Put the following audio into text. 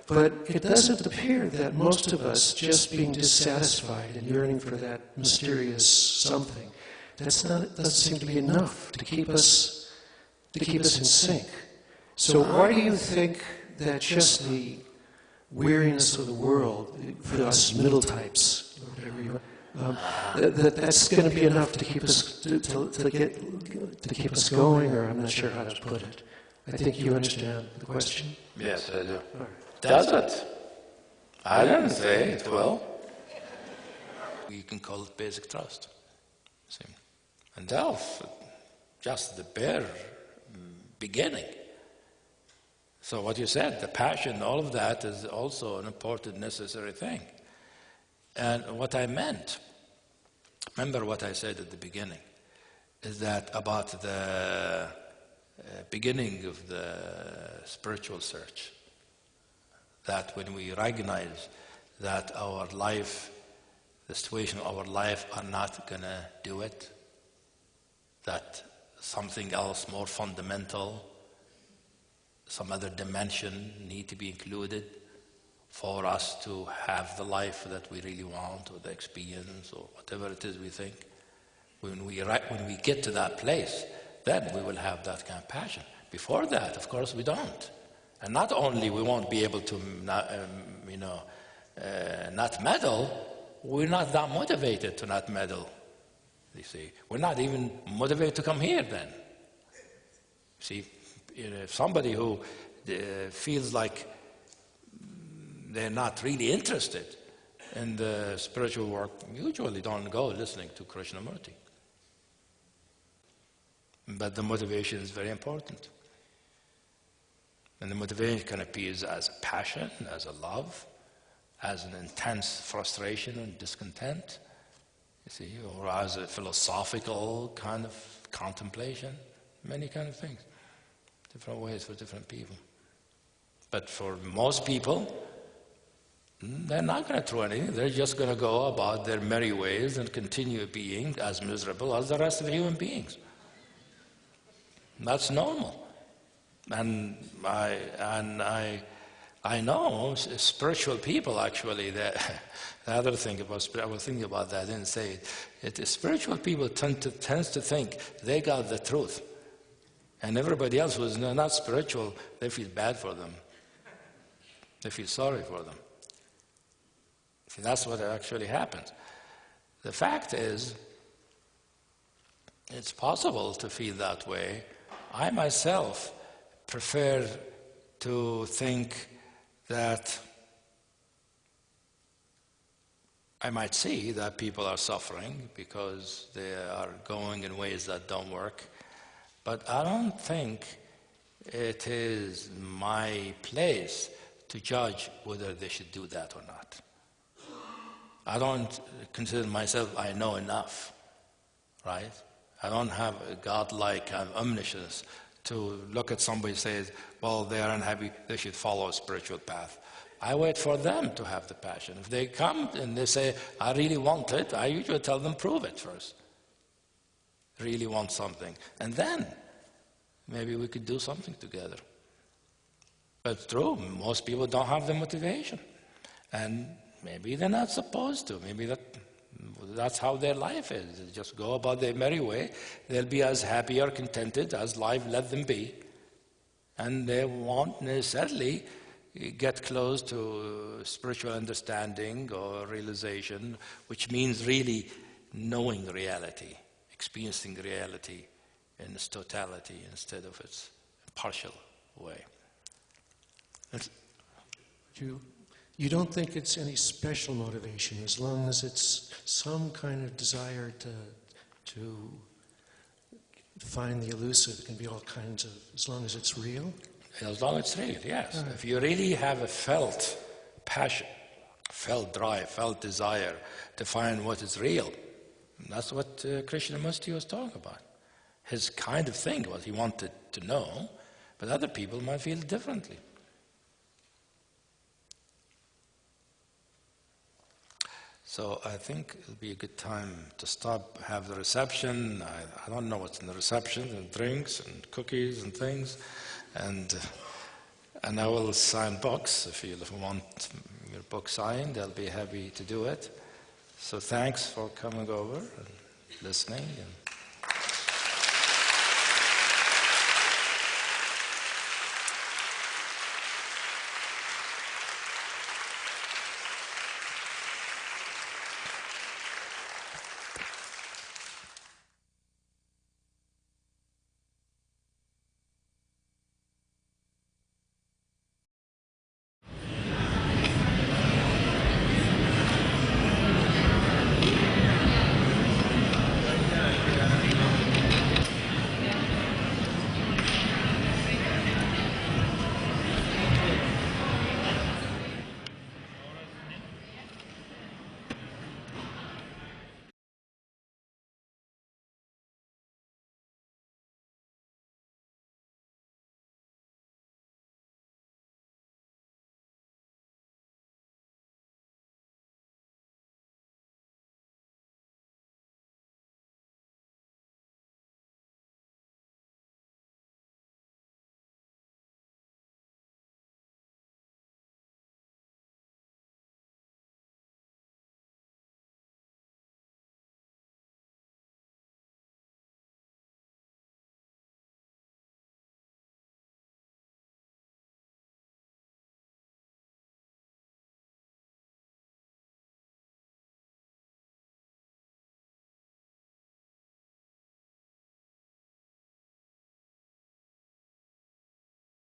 But it doesn't appear that most of us just being dissatisfied and yearning for that mysterious something, doesn't seem to be enough to keep us in sync. So why do you think that just the weariness of the world, for us middle types, or whatever you are, that's going to be enough to keep us to keep us going? Or I'm not sure how to put it. I think you understand the question. Yes, I do. Right. Does it? I didn't say it will. You can call it basic trust. See? And that's just the bare beginning. So what you said, the passion, all of that is also an important, necessary thing. And what I meant, remember what I said at the beginning, is that about the beginning of the spiritual search, that when we recognize that our life, the situation of our life are not going to do it, that something else more fundamental, some other dimension need to be included for us to have the life that we really want, or the experience, or whatever it is we think. When we get to that place, then we will have that kind of passion. Before that, of course, we don't. And not only we won't be able to, not meddle, we're not that motivated to not meddle. You see, we're not even motivated to come here then. See, if somebody who feels like they're not really interested in the spiritual work, usually don't go listening to Krishnamurti. But the motivation is very important. And the motivation can appear as a passion, as a love, as an intense frustration and discontent, you see, or as a philosophical kind of contemplation, many kind of things. Different ways for different people. But for most people, they're not going to throw anything. They're just going to go about their merry ways and continue being as miserable as the rest of the human beings. That's normal. And I know spiritual people actually. The other thing about I was thinking about that. I didn't say it. Spiritual people tends to think they got the truth, and everybody else who's not spiritual, they feel bad for them. They feel sorry for them. See, that's what actually happens. The fact is, it's possible to feel that way. I myself prefer to think that I might see that people are suffering because they are going in ways that don't work, but I don't think it is my place to judge whether they should do that or not. I don't consider myself, I know enough, right? I don't have a godlike omniscience to look at somebody and say, well, they are unhappy, they should follow a spiritual path. I wait for them to have the passion. If they come and they say, I really want it, I usually tell them, prove it first. Really want something. And then maybe we could do something together. But true, most people don't have the motivation. And maybe they're not supposed to. Maybe that's how their life is. They just go about their merry way. They'll be as happy or contented as life let them be. And they won't necessarily get close to spiritual understanding or realization, which means really knowing reality, experiencing reality in its totality instead of its partial way. You don't think it's any special motivation, as long as it's some kind of desire to find the elusive? It can be all kinds of, as long as it's real? As long as it's real, yes. Right. If you really have a felt passion, felt drive, felt desire to find what is real, that's what Krishnamurti was talking about. His kind of thing was he wanted to know, but other people might feel differently. So I think it'll be a good time to stop, have the reception. I don't know what's in the reception, and drinks and cookies and things. And And I will sign books. If you want your book signed, I'll be happy to do it. So thanks for coming over and listening. And